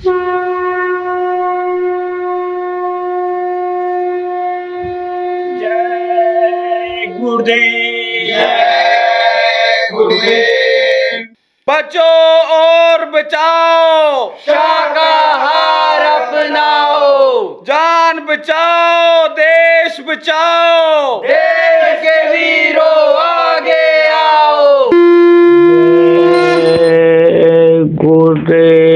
जय गुरुदेव, जय गुरुदेव। बचो और बचाओ, शाकाहार अपनाओ, जान बचाओ, देश बचाओ, देश के वीरों आगे आओ। गुरुदेव।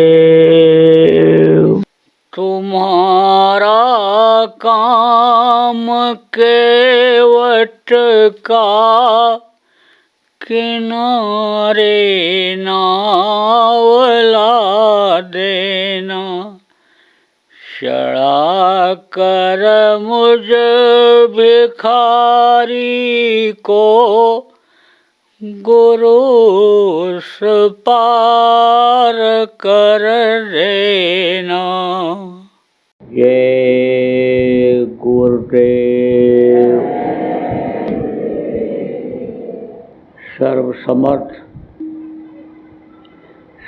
तुम्हारा काम केवट का किनारे नावला देना, चढ़ा कर मुझ भिखारी को गुरु पार कर देना। जय गुरुदेव। सर्वसमर्थ,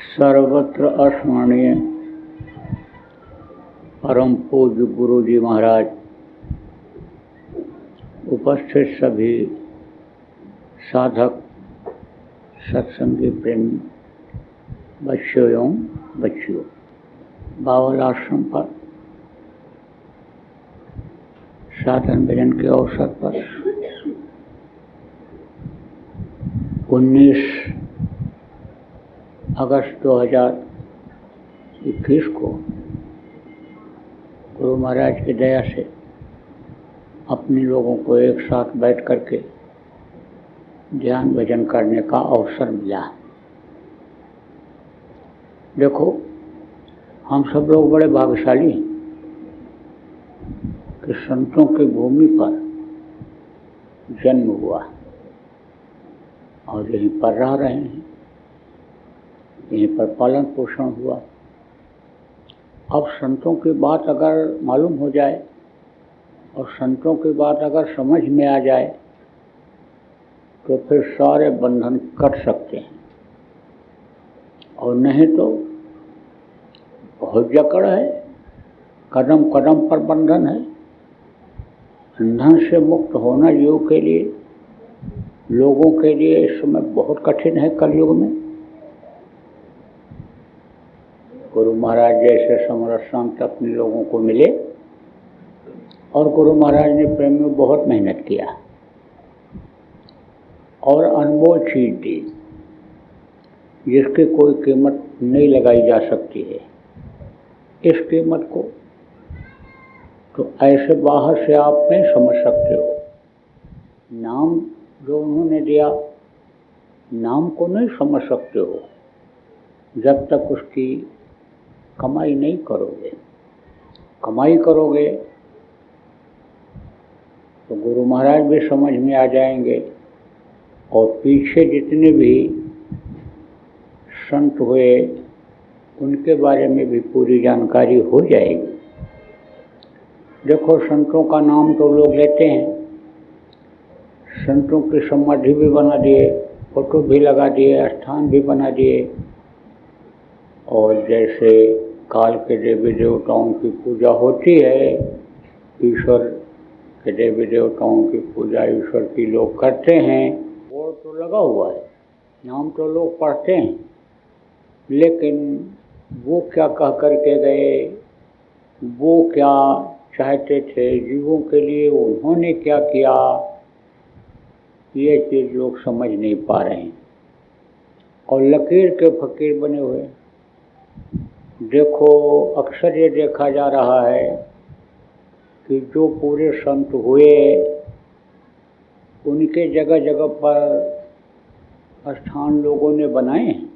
सर्वत्र स्मरणीय परम पूज्य गुरु जी महाराज, उपस्थित सभी साधक, सत्संगी प्रेमी बच्चों एवं बच्चियों, बावल आश्रम पर साधन भजन के अवसर पर 19 अगस्त 2021 को गुरु महाराज की दया से अपने लोगों को एक साथ बैठ करके ध्यान भजन करने का अवसर मिला। देखो, हम सब लोग बड़े भाग्यशाली हैं कि संतों की भूमि पर जन्म हुआ और यहीं पर रह रहे हैं, यहीं पर पालन पोषण हुआ। अब संतों की बात अगर मालूम हो जाए और संतों की बात अगर समझ में आ जाए तो फिर सारे बंधन कट सकते हैं, और नहीं तो बहुत जकड़ है, कदम कदम पर बंधन है। बंधन से मुक्त होना जीव के लिए, लोगों के लिए इस समय बहुत कठिन है। कलयुग में गुरु महाराज जैसे समर्थ संत अपने लोगों को मिले, और गुरु महाराज ने प्रेम में बहुत मेहनत किया और अनमोल चीज दी जिसकी कोई कीमत नहीं लगाई जा सकती है। इस कीमत को तो ऐसे बाहर से आप नहीं समझ सकते हो। नाम जो उन्होंने दिया, नाम को नहीं समझ सकते हो जब तक उसकी कमाई नहीं करोगे। कमाई करोगे तो गुरु महाराज भी समझ में आ जाएंगे, और पीछे जितने भी संत हुए उनके बारे में भी पूरी जानकारी हो जाएगी। देखो, संतों का नाम तो लोग लेते हैं, संतों की समाधि भी बना दिए, फोटो भी लगा दिए, स्थान भी बना दिए, और जैसे काल के देवी देवताओं की पूजा होती है, ईश्वर के देवी देवताओं की पूजा ईश्वर की लोग करते हैं, बोर्ड तो लगा हुआ है, नाम तो लोग पढ़ते हैं, लेकिन वो क्या कह करके गए, वो क्या चाहते थे जीवों के लिए, उन्होंने क्या किया, ये चीज़ लोग समझ नहीं पा रहे हैं और लकीर के फकीर बने हुए। देखो, अक्सर ये देखा जा रहा है कि जो पूरे संत हुए उनके जगह जगह पर स्थान लोगों ने बनाए हैं,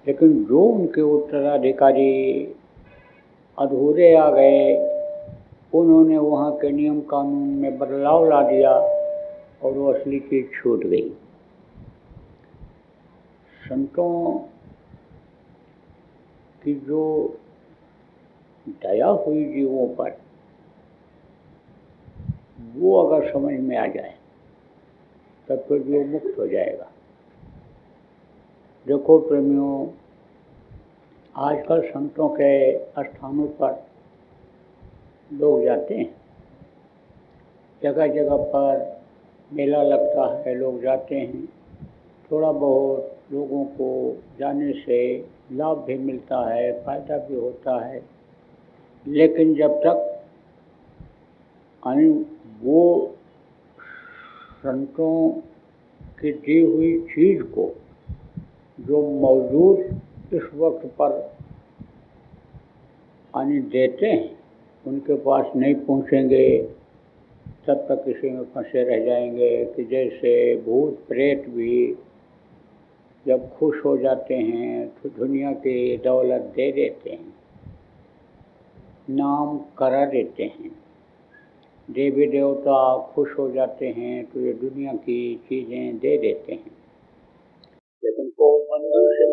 लेकिन जो उनके उत्तराधिकारी अधूरे आ गए, उन्होंने वहाँ के नियम कानून में बदलाव ला दिया और वो असली चीज़ छूट गई। संतों की जो दया हुई जीवों पर, वो अगर समझ में आ जाए तब तो जीव मुक्त हो जाएगा। देखो प्रेमियों, आजकल संतों के स्थानों पर लोग जाते हैं, जगह जगह पर मेला लगता है, लोग जाते हैं। थोड़ा बहुत लोगों को जाने से लाभ भी मिलता है, फायदा भी होता है, लेकिन जब तक वो संतों की दी हुई चीज़ को जो मौजूद इस वक्त पर देते हैं उनके पास नहीं पहुँचेंगे, तब तक इसी में फंसे रह जाएंगे कि जैसे भूत प्रेत भी जब खुश हो जाते हैं तो दुनिया की दौलत दे देते हैं, नाम करा देते हैं। देवी देवता खुश हो जाते हैं तो ये दुनिया की चीज़ें दे देते हैं, लेकिन को बंधन से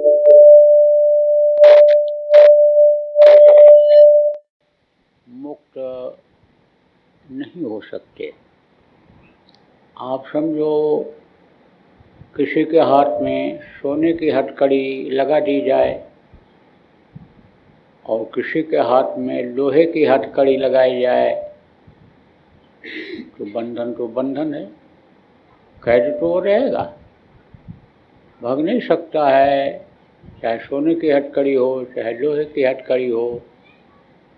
मुक्त नहीं हो सकते। आप समझो किसी के हाथ में सोने की हथकड़ी लगा दी जाए और किसी के हाथ में लोहे की हथकड़ी लगाई जाए तो बंधन है, कैद तो रहेगा, भाग नहीं सकता है। चाहे सोने की हथकड़ी हो चाहे लोहे की हथकड़ी हो,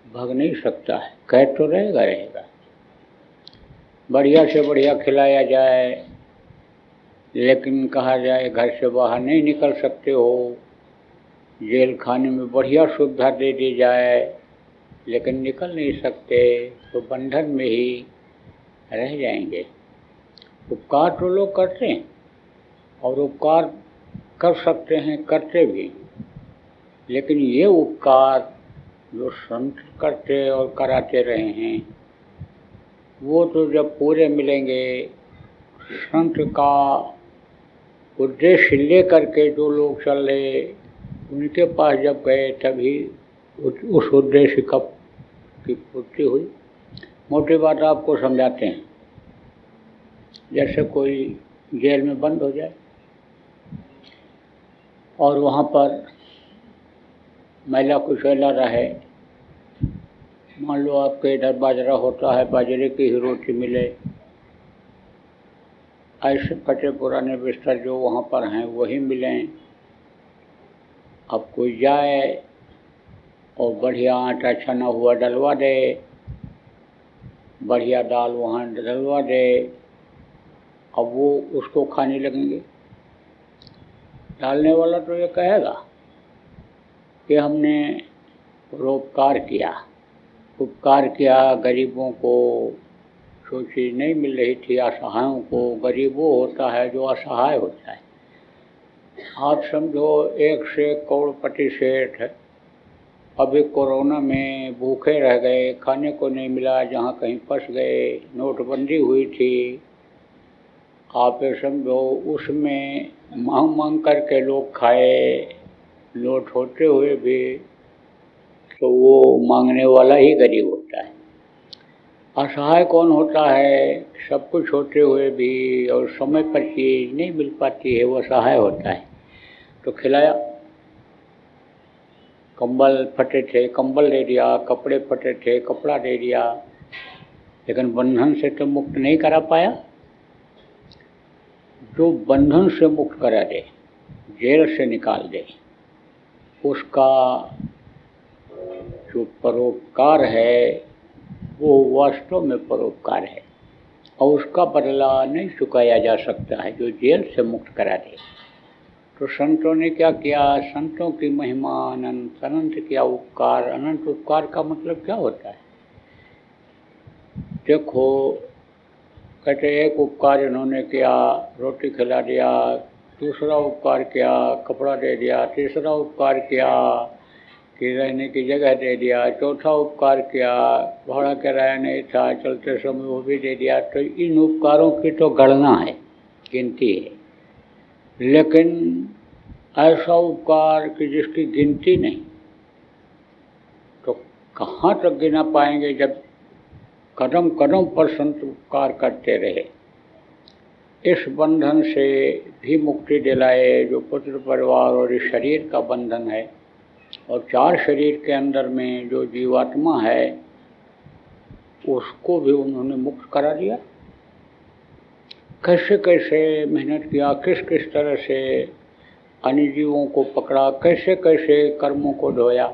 भाग नहीं सकता है, कैद तो रहेगा। बढ़िया से बढ़िया खिलाया जाए, लेकिन कहा जाए घर से बाहर नहीं निकल सकते हो। जेल खाने में बढ़िया सुविधा दे दी जाए, लेकिन निकल नहीं सकते, तो बंधन में ही रह जाएंगे। उपकार तो लोग करते हैं और उपकार कर सकते हैं, करते भी, लेकिन ये उपकार जो संत करते और कराते रहे हैं, वो तो जब पूरे मिलेंगे, संत का उद्देश्य ले करके जो लोग चल रहे उनके पास जब गए तभी उस उद्देश्य की पूर्ति हुई। मोटी बात आपको समझाते हैं, जैसे कोई जेल में बंद हो जाए और वहाँ पर मैला कुचैला रहे। मान लो आपके इधर बाजरा होता है, बाजरे की ही रोटी मिले, ऐसे फटे पुराने बिस्तर जो वहाँ पर हैं वही मिलें। अब कोई जाए और बढ़िया आटा छना हुआ डलवा दे, बढ़िया दाल वहाँ डलवा दे, अब वो उसको खाने लगेंगे। डालने वाला तो ये कहेगा कि हमने परोपकार किया, उपकार किया, गरीबों को जो चीज़ नहीं मिल रही थी, असहायों को। गरीब वो होता है जो असहाय होता है। आप समझो एक से करोड़पति सेठ है, अभी कोरोना में भूखे रह गए, खाने को नहीं मिला, जहाँ कहीं फंस गए, नोटबंदी हुई थी। आप समझो उसमें मांग करके लोग खाए, नोट होते हुए भी, तो वो मांगने वाला ही गरीब होता है। असहाय कौन होता है? सब कुछ होते हुए भी और समय पर चीज़ नहीं मिल पाती है, वो असहाय होता है। तो खिलाया, कंबल फटे थे कंबल दे दिया, कपड़े फटे थे कपड़ा दे दिया, लेकिन बंधन से तो मुक्त नहीं करा पाया। जो बंधन से मुक्त करा दे, जेल से निकाल दे, उसका जो परोपकार है वो वास्तव में परोपकार है और उसका बदला नहीं चुकाया जा सकता है, जो जेल से मुक्त करा दे। तो संतों ने क्या किया? संतों की महिमा अनंत, अनंत किया उपकार। अनंत उपकार का मतलब क्या होता है? देखो, कहते एक उपकार इन्होंने किया, रोटी खिला दिया, दूसरा उपकार किया, कपड़ा दे दिया, तीसरा उपकार किया कि रहने की जगह दे दिया, चौथा उपकार किया, भाड़ा किराया नहीं था, चलते समय वो भी दे दिया। तो इन उपकारों की तो गणना है, गिनती है, लेकिन ऐसा उपकार कि जिसकी गिनती नहीं, तो कहाँ तक गिना पाएंगे जब कदम कदम पर संत उपकार करते रहे। इस बंधन से भी मुक्ति दिलाए जो पुत्र परिवार और इस शरीर का बंधन है, और 4 शरीर के अंदर में जो जीवात्मा है उसको भी उन्होंने मुक्त करा दिया। कैसे कैसे मेहनत किया, किस किस तरह से अन्य जीवों को पकड़ा, कैसे कैसे कर्मों को ढोया।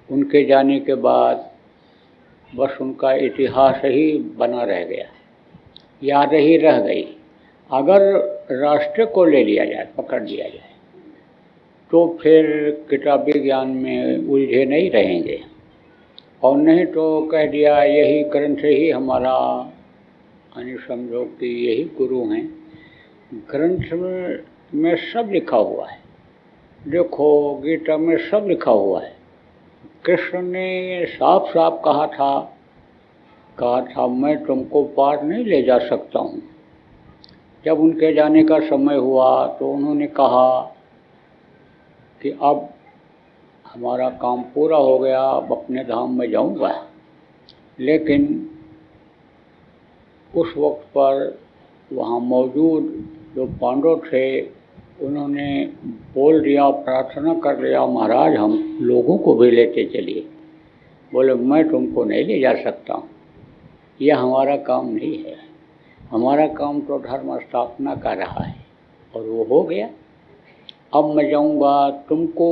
उनके जाने के बाद बस उनका इतिहास ही बना रह गया, याद ही रह गई। अगर रास्ते को ले लिया जाए, पकड़ लिया जाए, तो फिर किताबी ज्ञान में उलझे नहीं रहेंगे। और नहीं तो कह दिया यही ग्रंथ ही हमारा, यानी समझो कि यही गुरु हैं। ग्रंथ में सब लिखा हुआ है। देखो गीता में सब लिखा हुआ है। कृष्ण ने साफ साफ कहा था मैं तुमको पार नहीं ले जा सकता हूँ। जब उनके जाने का समय हुआ तो उन्होंने कहा कि अब हमारा काम पूरा हो गया, अब अपने धाम में जाऊंगा। लेकिन उस वक्त पर वहाँ मौजूद जो पांडव थे उन्होंने बोल दिया, प्रार्थना कर लिया, महाराज हम लोगों को भी लेते चलिए। बोले मैं तुमको नहीं ले जा सकता हूँ, यह हमारा काम नहीं है। हमारा काम तो धर्म स्थापना का रहा है और वो हो गया। अब मैं जाऊँगा, तुमको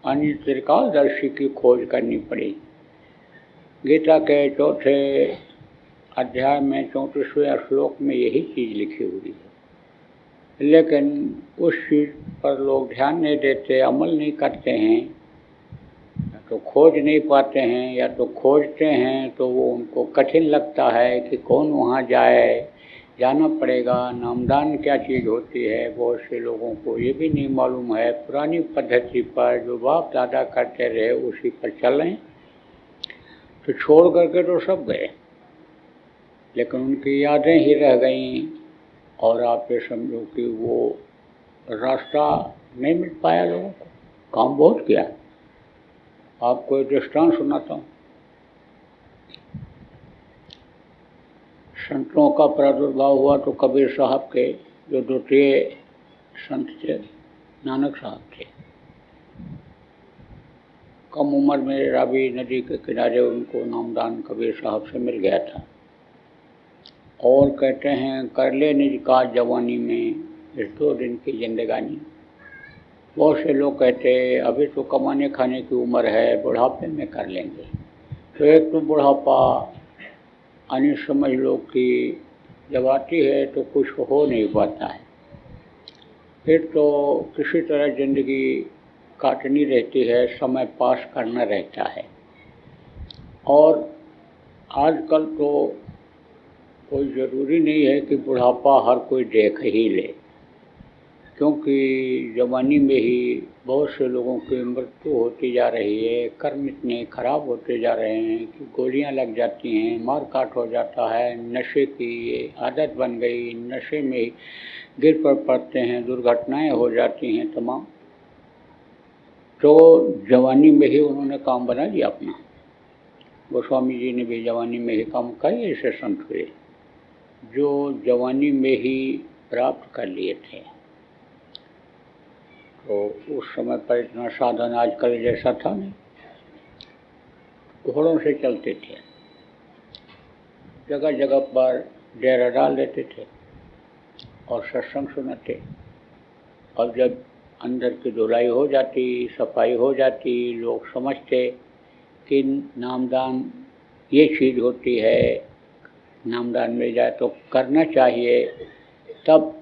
अन्य त्रिकालदर्शी की खोज करनी पड़ेगी। गीता के 4थे अध्याय में 34वें श्लोक में यही चीज़ लिखी हुई है। लेकिन उस चीज़ पर लोग ध्यान नहीं देते, अमल नहीं करते हैं, या तो खोज नहीं पाते हैं, या तो खोजते हैं तो वो उनको कठिन लगता है कि कौन वहाँ जाए, जाना पड़ेगा। नामदान क्या चीज़ होती है बहुत से लोगों को ये भी नहीं मालूम है। पुरानी पद्धति पर जो बाप दादा करते रहे उसी पर चलें, तो छोड़ करके तो सब गए, लेकिन उनकी यादें ही रह गईं। और आप ये समझो कि वो रास्ता नहीं मिल पाया लोगों को, काम बहुत किया। आपको एक दृष्टांत सुनाता हूँ। संतों का प्रादुर्भाव हुआ तो कबीर साहब के जो द्वितीय संत थे नानक साहब थे। कम उम्र में रावी नदी के किनारे उनको नामदान कबीर साहब से मिल गया था। और कहते हैं कर ले निज काज जवानी में, इस 2 दिन की जिंदगानी। बहुत से लोग कहते अभी तो कमाने खाने की उम्र है, बुढ़ापे में कर लेंगे। तो एक तो बुढ़ापा अन्य समझ लो कि जब आती है तो कुछ हो नहीं पाता है, फिर तो किसी तरह ज़िंदगी काटनी रहती है, समय पास करना रहता है। और आजकल तो कोई ज़रूरी नहीं है कि बुढ़ापा हर कोई देख ही ले, क्योंकि जवानी में ही बहुत से लोगों की मृत्यु होती जा रही है। कर्म इतने खराब होते जा रहे हैं कि गोलियां लग जाती हैं, मार काट हो जाता है, नशे की आदत बन गई, नशे में ही गिर पड़ते हैं, दुर्घटनाएं हो जाती हैं तमाम। तो जवानी में ही उन्होंने काम बना लिया अपना। गोस्वामी जी ने भी जवानी में ही काम किए, ऐसे संत हुए जो जवानी में ही प्राप्त कर लिए थे। तो उस समय पर इतना साधन आजकल जैसा था नहीं, घोड़ों से चलते थे, जगह जगह पर डेरा डाल देते थे और सत्संग सुनाते। और जब अंदर की धुलाई हो जाती, सफाई हो जाती, लोग समझते कि नामदान ये चीज़ होती है, नामदान मिल जाए तो करना चाहिए, तब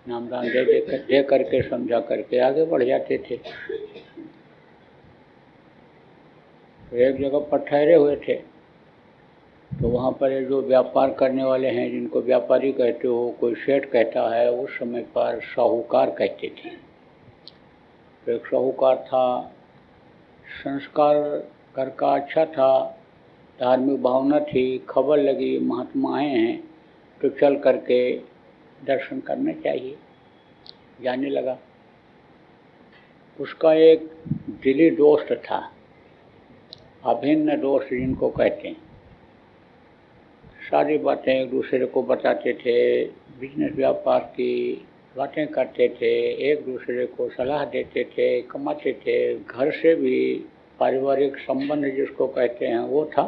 नामदान दे करके समझा करके आगे बढ़ जाते थे। तो एक जगह पर ठहरे हुए थे, तो वहाँ पर जो व्यापार करने वाले हैं, जिनको व्यापारी कहते हो, कोई सेठ कहता है, उस समय पर साहूकार कहते थे। तो एक साहूकार था, संस्कार घर का अच्छा था, धार्मिक भावना थी, खबर लगी महात्मा आए हैं तो चल करके दर्शन करना चाहिए, जाने लगा। उसका एक दिली दोस्त था, अभिन्न दोस्त जिनको कहते हैं। सारी बातें एक दूसरे को बताते थे, बिजनेस व्यापार की, बातें करते थे, एक दूसरे को सलाह देते थे, कमाते थे, घर से भी पारिवारिक संबंध जिसको कहते हैं वो था।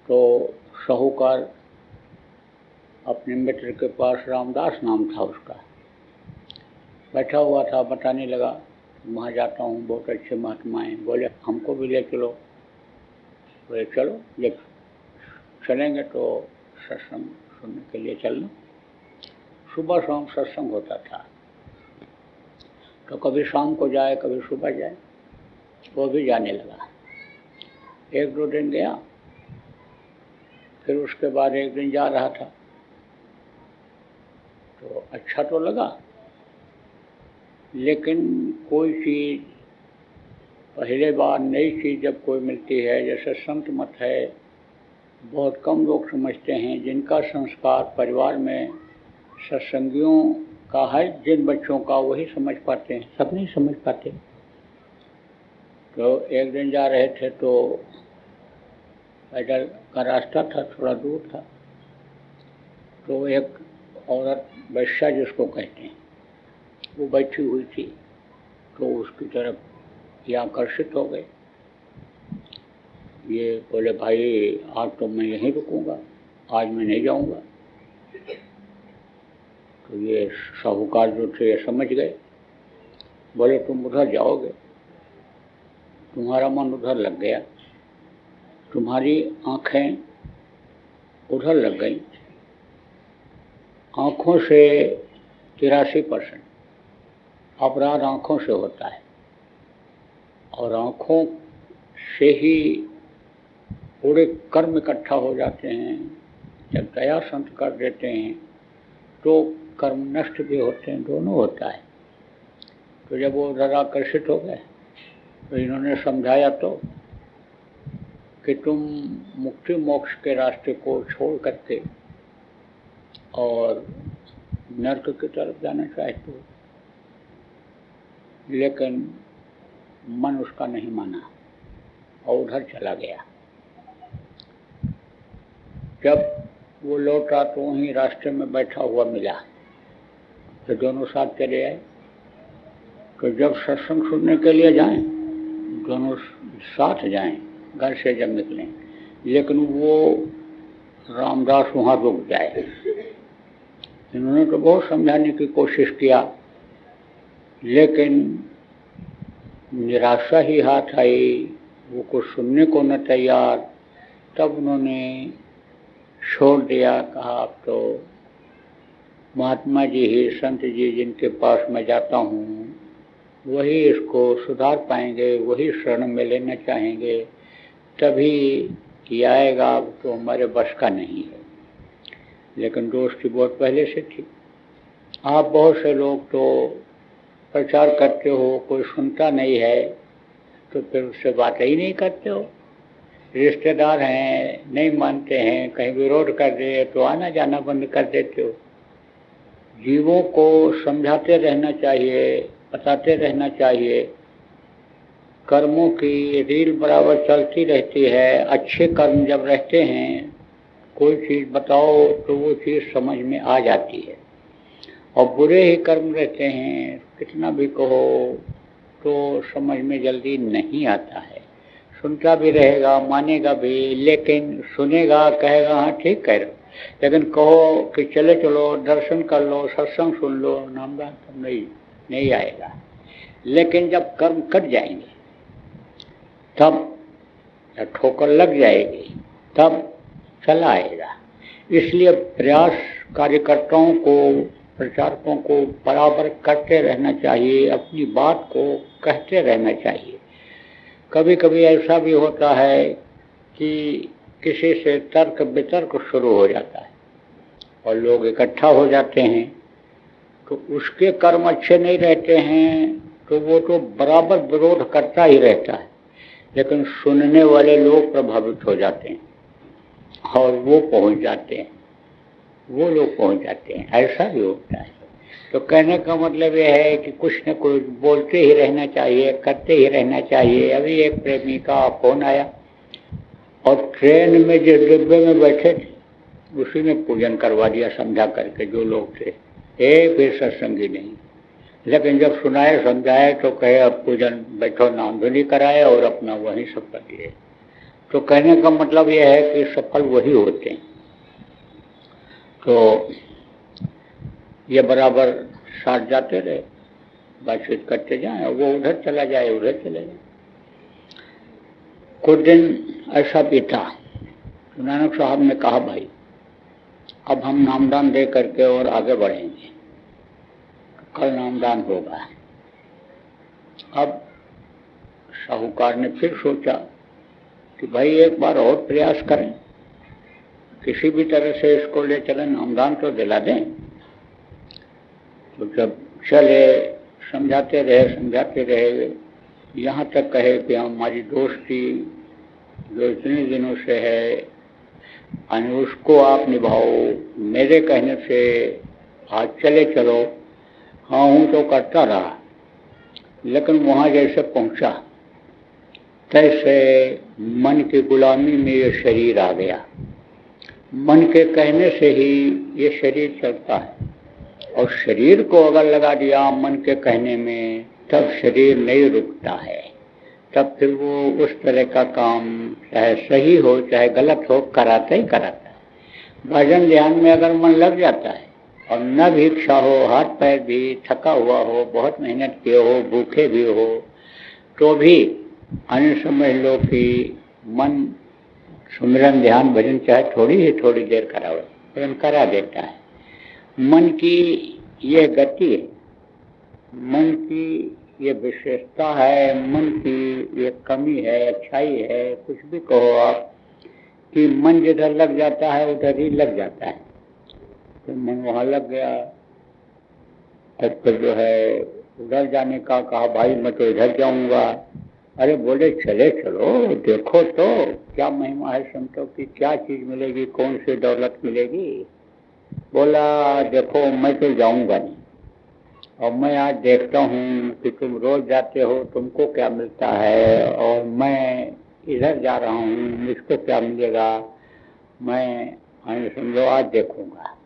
तो साहूकार अपने मित्र के पास, रामदास नाम था उसका, बैठा हुआ था, बताने लगा वहाँ जाता हूँ, बहुत अच्छे महात्मा हैं। बोले हमको भी ले चलो। बोले चलो, जब चलेंगे तो सत्संग सुनने के लिए चलना। सुबह शाम सत्संग होता था, तो कभी शाम को जाए, कभी सुबह जाए। वो भी जाने लगा। 1-2 दिन गया, फिर उसके बाद एक दिन जा रहा था तो अच्छा तो लगा, लेकिन कोई चीज़, पहले बार नई चीज़ जब कोई मिलती है, जैसे संत मत है, बहुत कम लोग समझते हैं। जिनका संस्कार परिवार में सत्संगियों का है, जिन बच्चों का, वही समझ पाते हैं, सब नहीं समझ पाते। तो एक दिन जा रहे थे तो पैदल का रास्ता था, थोड़ा दूर था, तो एक औरत, वैश्या जिसको कहते हैं, वो बैठी हुई थी। तो उसकी तरफ ये आकर्षित हो गए। ये बोले भाई आज तो मैं यहीं रुकूंगा, आज मैं नहीं जाऊंगा। तो ये साहूकार जो थे ये समझ गए। बोले तुम उधर जाओगे, तुम्हारा मन उधर लग गया, तुम्हारी आँखें उधर लग गई। आँखों से 83% अपराध आँखों से होता है, और आँखों से ही पूरे कर्म इकट्ठा हो जाते हैं। जब दया संत कर देते हैं तो कर्म नष्ट भी होते हैं, दोनों होता है। तो जब वो उधर आकर्षित हो गए तो इन्होंने समझाया तो कि तुम मुक्ति मोक्ष के रास्ते को छोड़ करके और नरक की तरफ जाना चाहते हो, लेकिन मन उसका नहीं माना और उधर चला गया। जब वो लौटा तो वहीं रास्ते में बैठा हुआ मिला, तो दोनों साथ चले आए। तो जब सत्संग सुनने के लिए जाएं, दोनों साथ जाएं, घर से जब निकलें, लेकिन वो रामदास वहाँ रुक जाए। इन्होंने तो बहुत समझाने की कोशिश किया, लेकिन निराशा ही हाथ आई, वो कुछ सुनने को न तैयार। तब उन्होंने छोड़ दिया, कहा अब तो महात्मा जी ही, संत जी जिनके पास मैं जाता हूँ, वही इसको सुधार पाएंगे, वही शरण में लेना चाहेंगे, तभी ये आएगा, अब तो हमारे बस का नहीं है। लेकिन दोस्ती बहुत पहले से थी। आप बहुत से लोग तो प्रचार करते हो, कोई सुनता नहीं है तो फिर उससे बात ही नहीं करते हो। रिश्तेदार हैं, नहीं मानते हैं, कहीं विरोध कर दे तो आना जाना बंद कर देते हो। जीवों को समझाते रहना चाहिए, बताते रहना चाहिए। कर्मों की रील बराबर चलती रहती है। अच्छे कर्म जब रहते हैं, कोई चीज़ बताओ तो वो चीज़ समझ में आ जाती है, और बुरे ही कर्म रहते हैं, कितना भी कहो तो समझ में जल्दी नहीं आता है। सुनता भी रहेगा, मानेगा भी, लेकिन सुनेगा, कहेगा हाँ ठीक कह रहे हो, लेकिन कहो कि चले चलो दर्शन कर लो, सत्संग सुन लो, नामदान, तो नहीं आएगा। लेकिन जब कर्म कट जाएंगे, तब जब ठोकर लग जाएगी, तब चला आएगा। इसलिए प्रयास कार्यकर्ताओं को, प्रचारकों को बराबर करते रहना चाहिए, अपनी बात को कहते रहना चाहिए। कभी कभी ऐसा भी होता है कि किसी से तर्क वितर्क शुरू हो जाता है और लोग इकट्ठा हो जाते हैं, तो उसके कर्म अच्छे नहीं रहते हैं तो वो तो बराबर विरोध करता ही रहता है, लेकिन सुनने वाले लोग प्रभावित हो जाते हैं और वो पहुंच जाते हैं, वो लोग पहुंच जाते हैं। ऐसा भी होता है। तो कहने का मतलब ये है कि कुछ न कुछ बोलते ही रहना चाहिए, करते ही रहना चाहिए। अभी एक प्रेमी का फोन आया और ट्रेन में जिस डिब्बे में बैठे थे उसी में पूजन करवा दिया, समझा करके जो लोग थे। एक भी सत्संगी नहीं। लेकिन जब सुनाए समझाए तो कहे अब पूजन बैठो नाम धुनी कराए और अपना वही सब करिए। तो कहने का मतलब यह है कि सफल वही होते हैं। तो ये बराबर साथ जाते रहे, बातचीत करते जाएं, वो उधर चला जाए उधर चले जाए। कुछ दिन ऐसा भी था, नानक साहब ने कहा भाई अब हम नामदान दे करके और आगे बढ़ेंगे, कल नामदान होगा। अब साहूकार ने फिर सोचा कि भाई एक बार और प्रयास करें, किसी भी तरह से इसको ले चलें, नामदान तो दिला दें। तो जब चले समझाते रहे, यहाँ तक कहे कि हमारी दोस्ती जो इतने दिनों से है उसको आप निभाओ, मेरे कहने से आज चले चलो। हाँ हूँ तो करता रहा, लेकिन वहाँ जैसे पहुँचा तैसे मन की गुलामी में ये शरीर आ गया। मन के कहने से ही ये शरीर चलता है, और शरीर को अगर लगा दिया मन के कहने में तब शरीर नहीं रुकता है। तब फिर वो उस तरह का काम चाहे सही हो चाहे गलत हो कराता ही कराता है। भजन ध्यान में अगर मन लग जाता है और न भी इच्छा हो, हाथ पैर भी थका हुआ हो, बहुत मेहनत किए हो, भूखे भी हो, तो भी अन्य समझ लो कि मन सुमिरन ध्यान भजन चाहे थोड़ी देर कराओ, लेकिन करा देता है। मन की ये गति है, मन की ये विशेषता है, मन की ये कमी है, अच्छाई है, कुछ भी कहो आप, कि मन जिधर लग जाता है उधर ही लग जाता है। तो मन वहाँ लग गया, तब फिर जो है उधर जाने का कहा भाई मैं तो इधर जाऊँगा। अरे बोले चले चलो, देखो तो क्या महिमा है संतों की, क्या चीज़ मिलेगी, कौन सी दौलत मिलेगी। बोला देखो मैं तो जाऊँगा नहीं, और मैं आज देखता हूँ कि तुम रोज जाते हो, तुमको क्या मिलता है, और मैं इधर जा रहा हूँ, मुझको क्या मिलेगा। मैं समझो आज देखूँगा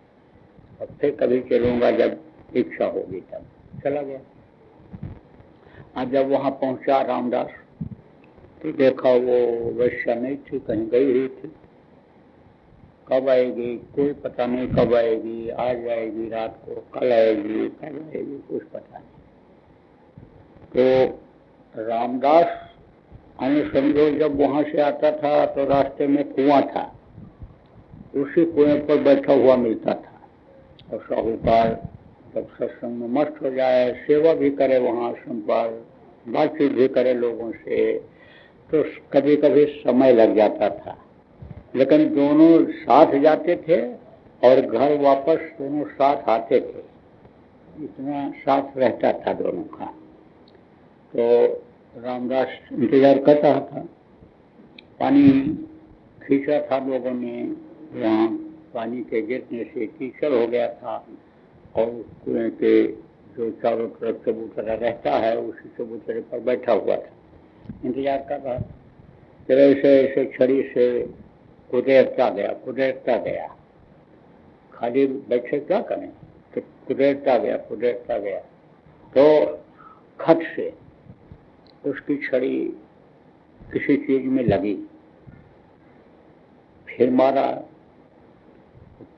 और फिर कभी चलूँगा जब इच्छा होगी तब। चला गया। आज जब वहाँ पहुँचा रामदास तो देखा वो वैश्या नहीं थी, कहीं गई हुई थी। कब आएगी कोई पता नहीं, कब आएगी, आज आएगी रात को, कल आएगी, कब आएगी कुछ पता नहीं। तो रामदास समझो जब वहाँ से आता था तो रास्ते में कुआं था, उसी कुएं पर बैठा हुआ मिलता था। और साहूकार जब सत्संग में मस्त हो जाए, सेवा भी करे वहाँ आश्रम पर, बातचीत भी करे लोगों से, तो कभी कभी समय लग जाता था। लेकिन दोनों साथ जाते थे और घर वापस दोनों साथ आते थे, इतना साथ रहता था दोनों का। तो रामदास इंतजार कर रहा था, पानी खींचा था लोगों ने, वहाँ पानी के गिरने से कीचड़ हो गया था, और कुएं के जो चारों तरफ चबूतरा रहता है उसी चबूतरे पर बैठा हुआ था, इंतजार कर रहा। फिर ऐसे छड़ी से कुदेरता गया, खाली बैठे क्या करें, तो कुदेरता गया। तो खट से उसकी छड़ी किसी चीज में लगी, फिर मारा।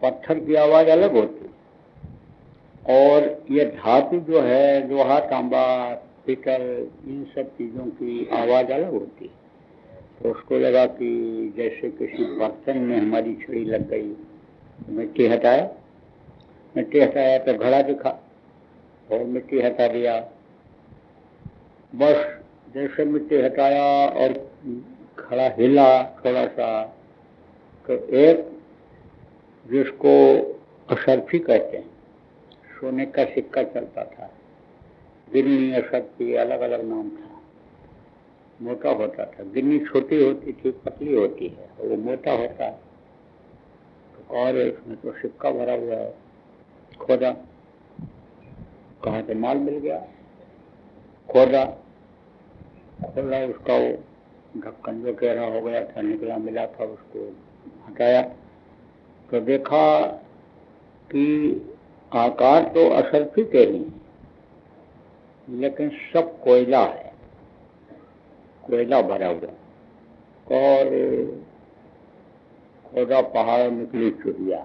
पत्थर की आवाज अलग होती, और ये धातु जो है, लोहा तांबा पीतल, इन सब चीजों की आवाज अलग होती। तो उसको लगा कि जैसे किसी बर्तन में हमारी छड़ी लग गई। मिट्टी हटाया तो घड़ा दिखा, और मिट्टी हटा दिया। बस जैसे मिट्टी हटाया और घड़ा हिला थोड़ा सा, तो एक जिसको असरफी कहते हैं, सोने का सिक्का चलता था, गिन्नी असरफी अलग अलग नाम था, मोटा होता था। गिन्नी छोटी होती थी, पतली होती है, और वो मोटा होता है। तो और इसमें तो सिक्का भरा हुआ है, खोदा, कहाँ से माल मिल गया, खोला, उसका वो ढक्कन जो गहरा हो गया था, निकला मिला था, उसको हटाया तो देखा कि आकार तो असरफी के नहीं, लेकिन सब कोयला है, कोयला भरा हुआ। और खोदा पहाड़ निकली चुड़िया,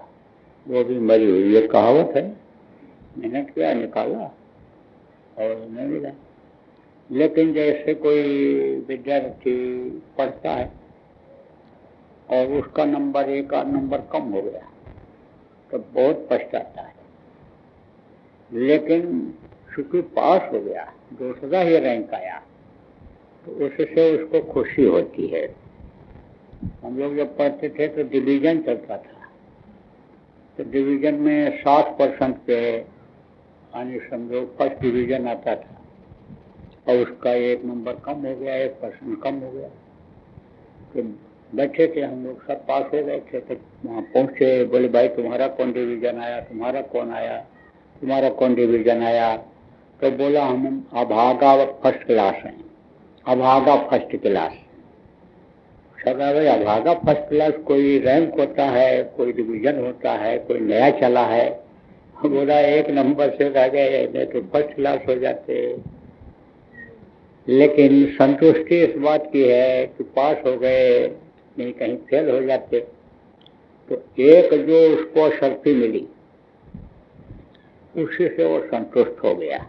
वो भी मरी हुई। ये कहावत है, मेहनत किया निकाला और नहीं मिला। लेकिन जैसे कोई विद्यार्थी पढ़ता है और उसका नंबर एक आध नंबर कम हो गया तो बहुत पछताता है, लेकिन चूंकि पास हो गया, दूसरा ही रैंक आया, तो उससे उसको खुशी होती है। हम लोग जब पढ़ते थे तो डिवीजन चलता था, तो डिवीजन में 60% पे यानी समझो फर्स्ट डिवीजन आता था, और उसका एक नंबर कम हो गया, 1% कम हो गया। तो बैठे थे हम लोग, सब पास हो गए थे, तो वहाँ पहुँचे, बोले भाई तुम्हारा कौन डिवीजन आया, तुम्हारा कौन आया, तुम्हारा कौन डिवीजन आया? तो बोला हम अभागा फर्स्ट क्लास हैं, अभागा फर्स्ट क्लास। सदा भाई अभागा फर्स्ट क्लास कोई रैंक होता है, कोई डिवीजन होता है, कोई नया चला है। बोला एक नंबर से रह गए, नहीं तो फर्स्ट क्लास हो जाते। लेकिन संतुष्टि इस बात की है कि पास हो गए, नहीं कहीं फेल हो जाते। तो एक जो उसको शक्ति मिली, उसी से वो संतुष्ट हो गया।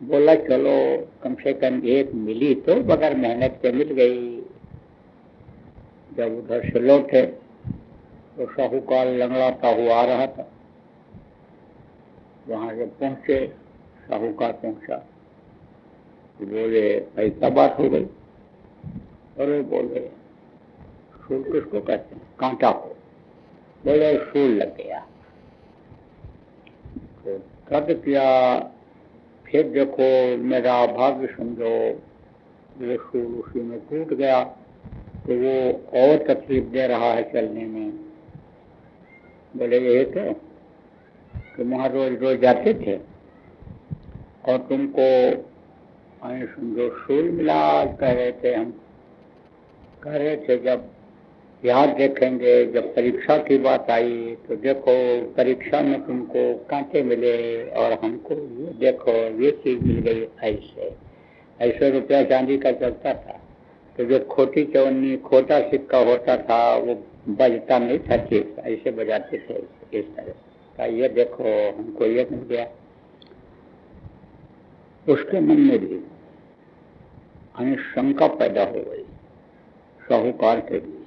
बोला चलो कम से कम एक मिली तो बगैर मेहनत के मिल गई। जब उधर से लौटे तो साहूकार लंगड़ाता हुआ आ रहा था। वहां जब पहुंचे, साहूकार पहुंचा, बोले भाई क्या बात हो गई? अरे बोले सूल किसको कहते हैं? कांटा को। बोले सूल लग गया। तो तब किया, फिर देखो मेरा भाग्य समझो, वो सूल उसी में टूट गया, तो वो और तकलीफ दे रहा है चलने में। बोले ये तो तुम वहाँ रोज रोज जाते थे और तुमको समझो सूल मिला, कह रहे थे हम, कह रहे थे जब याद देखेंगे, जब परीक्षा की बात आई तो देखो परीक्षा में तुमको कांटे मिले और हमको ये देखो ये चीज मिल गई। ऐसे ऐसे रुपया चांदी का चलता था, तो जो खोटी चवन्नी खोटा सिक्का होता था वो बजता नहीं था, ठीक ऐसे बजाते थे इस तरह का। ये देखो हमको ये मिल गया। उसके मन में भी शंका पैदा हो गई साहूकार के लिए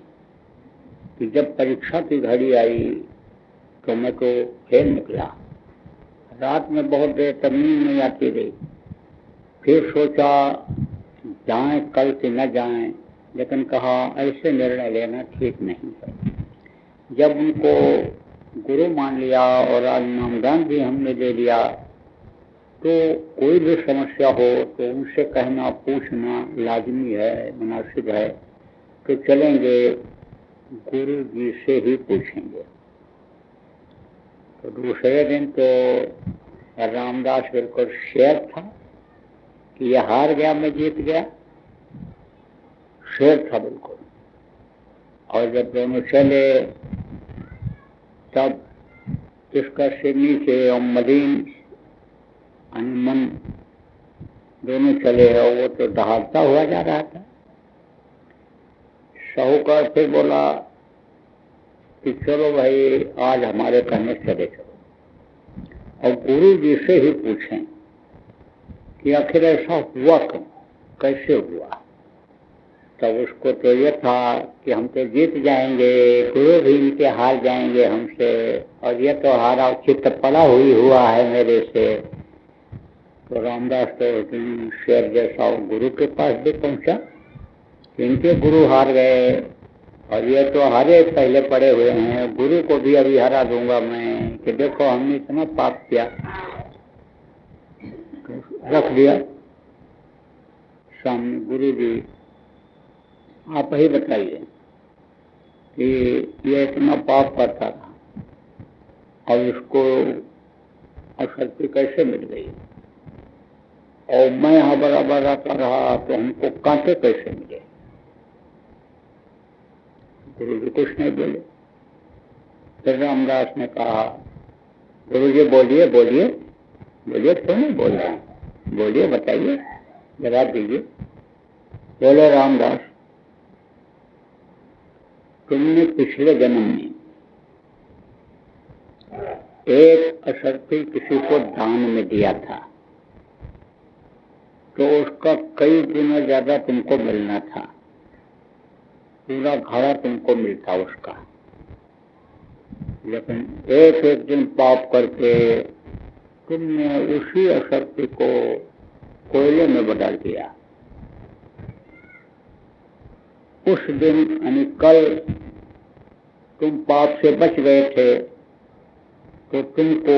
कि जब परीक्षा की घड़ी आई तो मैं तो फेल निकला। रात में बहुत देर तक नींद नहीं आती रही। फिर सोचा जाएं कल कि न जाएं, लेकिन कहा ऐसे निर्णय लेना ठीक नहीं है। जब उनको गुरु मान लिया और आज नामदान भी हमने ले लिया, तो कोई भी समस्या हो तो उनसे कहना पूछना लाजमी है, मुनासिब है। तो चलेंगे गुरु जी से ही पूछेंगे। तो दूसरे दिन तो रामदास बिल्कुल शेर था कि ये हार गया मैं जीत गया, शेर था बिल्कुल। और जब दोनों चले तब इसका सिर नीचे और मदीन मन दोनों चले और वो तो दहाड़ता हुआ जा रहा था। साहूकार फिर बोला कि चलो भाई आज हमारे कहने चले चलो और गुरु जी से ही पूछें कि आखिर ऐसा हुआ क्यों, कैसे हुआ। तब उसको तो ये था कि हम तो जीत जाएंगे, गुरु भी इनके हार जाएंगे हमसे, और ये तो हारा चित्त पड़ा हुआ है मेरे से। तो रामदास तो शेर जैसा गुरु के पास भी पहुंचा, इनके गुरु हार गए और ये तो हारे पहले पड़े हुए हैं, गुरु को भी अभी हरा दूंगा मैं, कि देखो हमने इतना पाप किया। तो रख दिया सामने, गुरु जी आप ही बताइए कि ये इतना पाप करता था और इसको अशक्ति कैसे मिल गई, और मैं यहाँ बराबर आता रहा तो हमको कांटे कैसे मिले। गुरु जी कुछ नहीं बोले। फिर रामदास ने कहा गुरु जी बोलिए बोलिए बोलिए, क्यों नहीं बोल रहे हैं? बोलिए, बताइए, जवाब दीजिए। बोले रामदास, तुमने पिछले जन्म में एक असरफी किसी को दान में दिया था, तो उसका कई गुना ज्यादा तुमको मिलना था, पूरा घड़ा तुमको मिलता उसका। लेकिन एक एक दिन पाप करके तुमने उसी असरफी को कोयले में बदल दिया। उस दिन यानी कल तुम पाप से बच गए थे, तो तुमको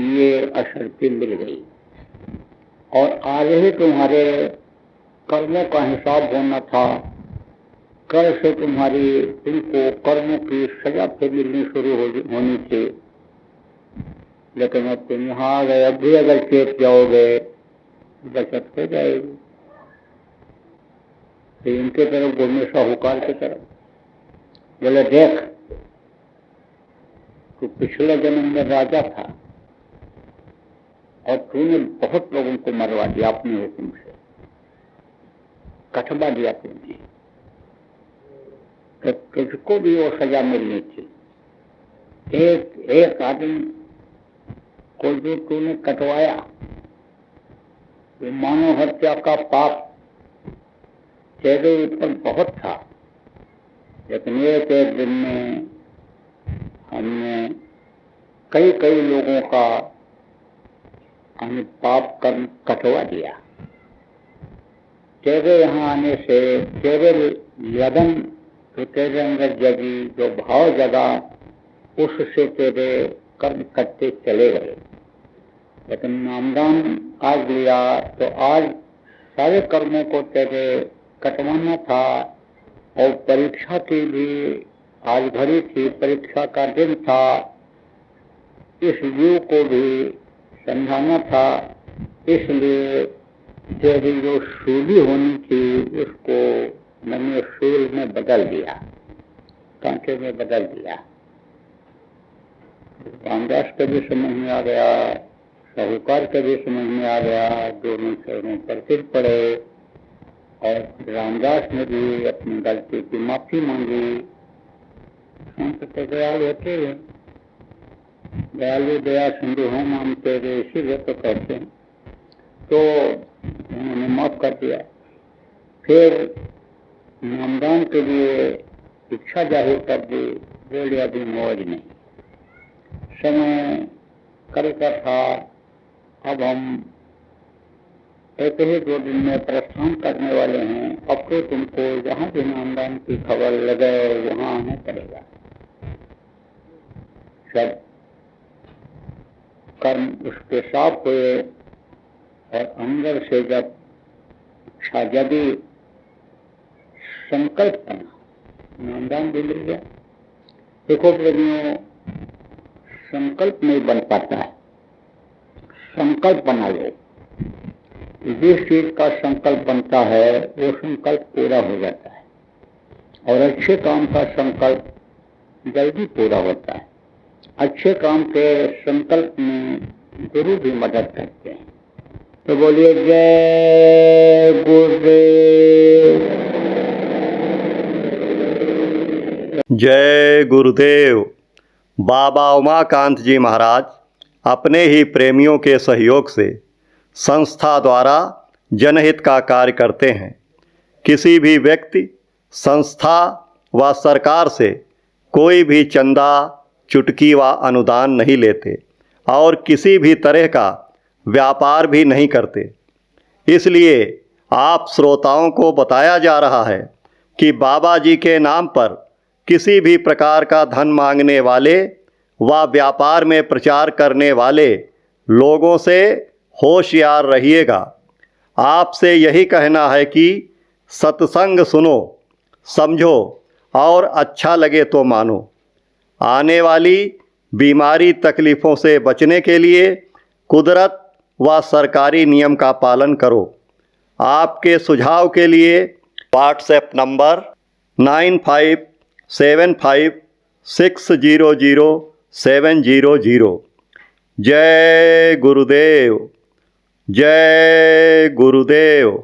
ये असरफी मिल गई, और आज ही तुम्हारे कर्मों का हिसाब होना था। कल से तुमको कर्मों की सजा फिर मिलनी शुरू होनी थी। लेकिन अब तुम यहाँ आ गए, अब भी अगर चेत जाओगे बचत हो जाएगी। तो इनके तरफ घूमे, साहूकार की तरफ। बोले देख, तू पिछले जन्म में राजा था और तूने बहुत लोगों को मरवा दिया अपने हुक्म से, कटवा दिया तुमने, तो तुझको भी वो सजा मिलनी थी। एक आदमी को जो तूने कटवाया, वो मानव हत्या का पाप तेरे ऊपर बहुत था, लेकिन एक एक दिन में हमने कई लोगों का हमें पाप कर्म कटवा दिया। तेरे यहाँ आने से तेरे लगन तो तेरे अंदर जगी, जो भाव जगा, उससे तेरे कर्म कटते चले गए। लेकिन नामदान आज लिया तो आज सारे कर्मों को तेरे कटवाना था, और परीक्षा की भी आज घड़ी थी, परीक्षा का दिन था। इस जीव को भी समझाना था, इसलिए तेरी जो सूली होनी थी उसको मैंने सूल में बदल दिया, कांटे में बदल दिया। रामदास के भी समझ में आ गया, साहूकार के भी समझ में आ गया, दोनों चरणों पर सिर पड़े, और रामदास ने भी अपनी गलती की माफी मांगी। संत तो दयालु होते हैं, दयालु दया सिंधु हम मानते थे, इसीलिए तो कहते हैं। तो उन्होंने माफ कर दिया। फिर नामदान के लिए इच्छा जाहिर कर दी, बोले अभी मौज नहीं, समय कल का था, अब हम एक ही 2 दिन में प्रस्थान करने वाले हैं। अब तो तुमको जहाँ भी नामदान की खबर लगे वहाँ आना पड़ेगा। सब कर्म उसके साफ हुए, और अंदर से जब इच्छा जगी, संकल्प बना, नामदान भी मिल गया। देखो प्रेमियों, संकल्प नहीं बन पाता है, संकल्प बना लो। जिस चीज का संकल्प बनता है वो संकल्प पूरा हो जाता है, और अच्छे काम का संकल्प जल्दी पूरा होता है। अच्छे काम के संकल्प में गुरु भी मदद करते हैं। तो बोलिए जय गुरुदेव। जय गुरुदेव। बाबा उमाकांत जी महाराज अपने ही प्रेमियों के सहयोग से संस्था द्वारा जनहित का कार्य करते हैं। किसी भी व्यक्ति, संस्था व सरकार से कोई भी चंदा, चुटकी व अनुदान नहीं लेते, और किसी भी तरह का व्यापार भी नहीं करते। इसलिए आप श्रोताओं को बताया जा रहा है कि बाबा जी के नाम पर किसी भी प्रकार का धन मांगने वाले व व्यापार में प्रचार करने वाले लोगों से होशियार रहिएगा। आपसे यही कहना है कि सत्संग सुनो, समझो और अच्छा लगे तो मानो। आने वाली बीमारी तकलीफ़ों से बचने के लिए कुदरत व सरकारी नियम का पालन करो। आपके सुझाव के लिए व्हाट्सएप नंबर 95756004 700। जय गुरुदेव, जय गुरुदेव।